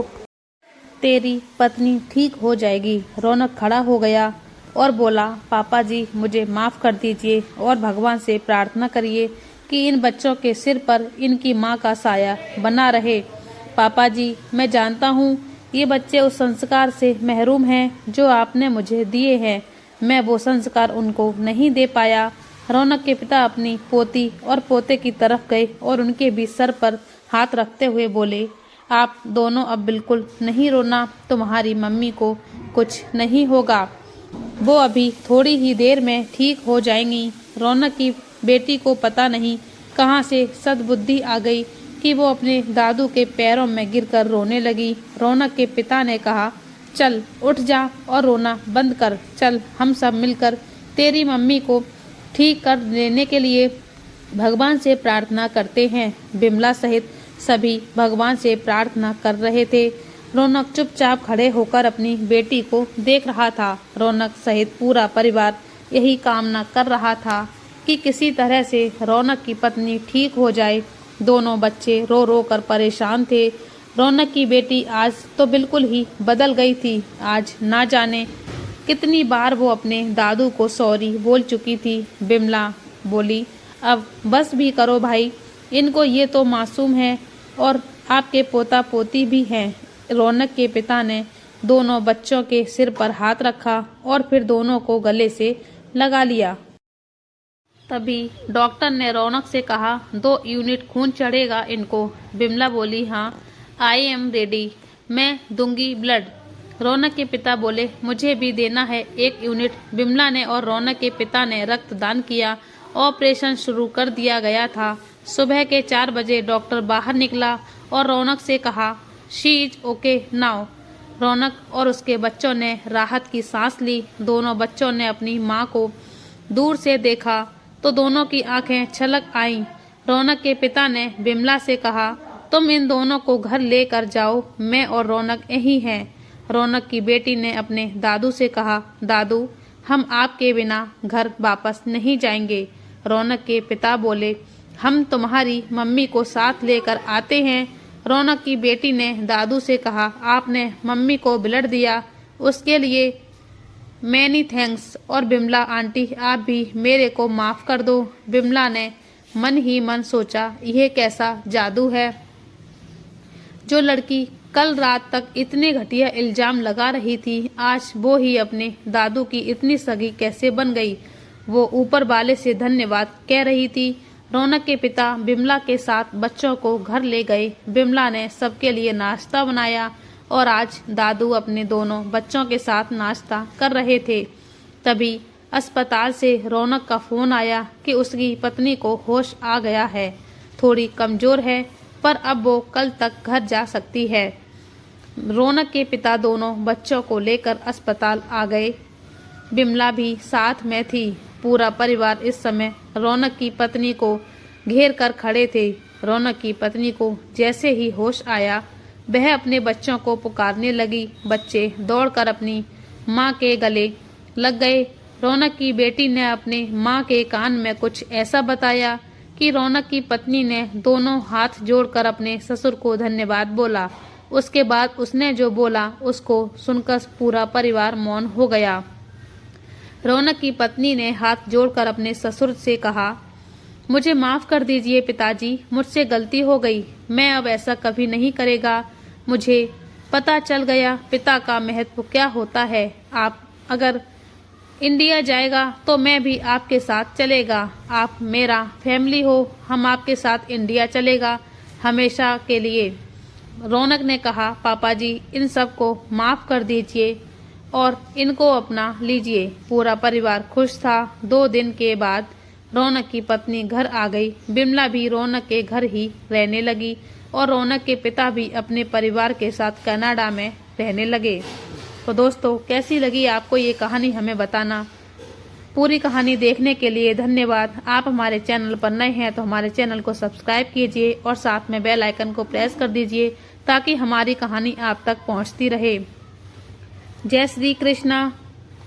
तेरी पत्नी ठीक हो जाएगी। रौनक खड़ा हो गया और बोला, पापा जी मुझे माफ़ कर दीजिए और भगवान से प्रार्थना करिए कि इन बच्चों के सिर पर इनकी माँ का साया बना रहे। पापा जी, मैं जानता हूँ ये बच्चे उस संस्कार से महरूम हैं जो आपने मुझे दिए हैं। मैं वो संस्कार उनको नहीं दे पाया। रौनक के पिता अपनी पोती और पोते की तरफ गए और उनके भी सर पर हाथ रखते हुए बोले, आप दोनों अब बिल्कुल नहीं रोना, तुम्हारी मम्मी को कुछ नहीं होगा, वो अभी थोड़ी ही देर में ठीक हो जाएंगी। रौनक की बेटी को पता नहीं कहाँ से सद्बुद्धि आ गई कि वो अपने दादू के पैरों में गिरकर रोने लगी। रौनक के पिता ने कहा, चल उठ जा और रोना बंद कर, चल हम सब मिलकर तेरी मम्मी को ठीक कर देने के लिए भगवान से प्रार्थना करते हैं। बिमला सहित सभी भगवान से प्रार्थना कर रहे थे। रौनक चुपचाप खड़े होकर अपनी बेटी को देख रहा था। रौनक सहित पूरा परिवार यही कामना कर रहा था कि किसी तरह से रौनक की पत्नी ठीक हो जाए। दोनों बच्चे रो रो कर परेशान थे। रौनक की बेटी आज तो बिल्कुल ही बदल गई थी। आज ना जाने कितनी बार वो अपने दादू को सॉरी बोल चुकी थी। बिमला बोली, अब बस भी करो भाई, इनको ये तो मासूम है और आपके पोता पोती भी हैं। रौनक के पिता ने दोनों बच्चों के सिर पर हाथ रखा और फिर दोनों को गले से लगा लिया। तभी डॉक्टर ने रौनक से कहा, 2 यूनिट खून चढ़ेगा इनको। बिमला बोली, हाँ आई एम रेडी, मैं दूंगी ब्लड। रौनक के पिता बोले, मुझे भी देना है 1 यूनिट। बिमला ने और रौनक के पिता ने रक्तदान किया। ऑपरेशन शुरू कर दिया गया था। सुबह के 4 बजे डॉक्टर बाहर निकला और रौनक से कहा, शी इज ओके नाउ। रौनक और उसके बच्चों ने राहत की सांस ली। दोनों बच्चों ने अपनी माँ को दूर से देखा तो दोनों की आंखें छलक आईं। रौनक के पिता ने बिमला से कहा, तुम इन दोनों को घर लेकर जाओ, मैं और रौनक यहीं हैं। रौनक की बेटी ने अपने दादू से कहा, दादू हम आपके बिना घर वापस नहीं जाएंगे। रौनक के पिता बोले, हम तुम्हारी मम्मी को साथ लेकर आते हैं। रौनक की बेटी ने दादू से कहा, आपने मम्मी को ब्लड दिया उसके लिए मैनी थैंक्स। और बिमला आंटी आप भी मेरे को माफ़ कर दो। बिमला ने मन ही मन सोचा, यह कैसा जादू है। जो लड़की कल रात तक इतने घटिया इल्जाम लगा रही थी, आज वो ही अपने दादू की इतनी सगी कैसे बन गई। वो ऊपर वाले से धन्यवाद कह रही थी। रौनक के पिता बिमला के साथ बच्चों को घर ले गए। बिमला ने सबके लिए नाश्ता बनाया और आज दादू अपने दोनों बच्चों के साथ नाश्ता कर रहे थे। तभी अस्पताल से रौनक का फोन आया कि उसकी पत्नी को होश आ गया है, थोड़ी कमजोर है पर अब वो कल तक घर जा सकती है। रौनक के पिता दोनों बच्चों को लेकर अस्पताल आ गए। बिमला भी साथ में थी। पूरा परिवार इस समय रौनक की पत्नी को घेर कर खड़े थे। रौनक की पत्नी को जैसे ही होश आया, वह अपने बच्चों को पुकारने लगी। बच्चे दौड़कर अपनी माँ के गले लग गए। रौनक की बेटी ने अपने माँ के कान में कुछ ऐसा बताया कि रौनक की पत्नी ने दोनों हाथ जोड़कर अपने ससुर को धन्यवाद बोला। उसके बाद उसने जो बोला उसको सुनकर पूरा परिवार मौन हो गया। रौनक की पत्नी ने हाथ जोड़कर अपने ससुर से कहा, मुझे माफ़ कर दीजिए पिताजी, मुझसे गलती हो गई, मैं अब ऐसा कभी नहीं करेगा। मुझे पता चल गया पिता का महत्व क्या होता है। आप अगर इंडिया जाएगा तो मैं भी आपके साथ चलेगा। आप मेरा फैमिली हो, हम आपके साथ इंडिया चलेगा हमेशा के लिए। रौनक ने कहा, पापा जी इन सब को माफ़ कर दीजिए और इनको अपना लीजिए। पूरा परिवार खुश था। 2 दिन के बाद रौनक की पत्नी घर आ गई। बिमला भी रौनक के घर ही रहने लगी और रौनक के पिता भी अपने परिवार के साथ कनाडा में रहने लगे। तो दोस्तों, कैसी लगी आपको ये कहानी हमें बताना। पूरी कहानी देखने के लिए धन्यवाद। आप हमारे चैनल पर नए हैं तो हमारे चैनल को सब्सक्राइब कीजिए और साथ में बेल आइकन को प्रेस कर दीजिए ताकि हमारी कहानी आप तक पहुंचती रहे। जय श्री कृष्णा,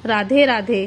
राधे राधे।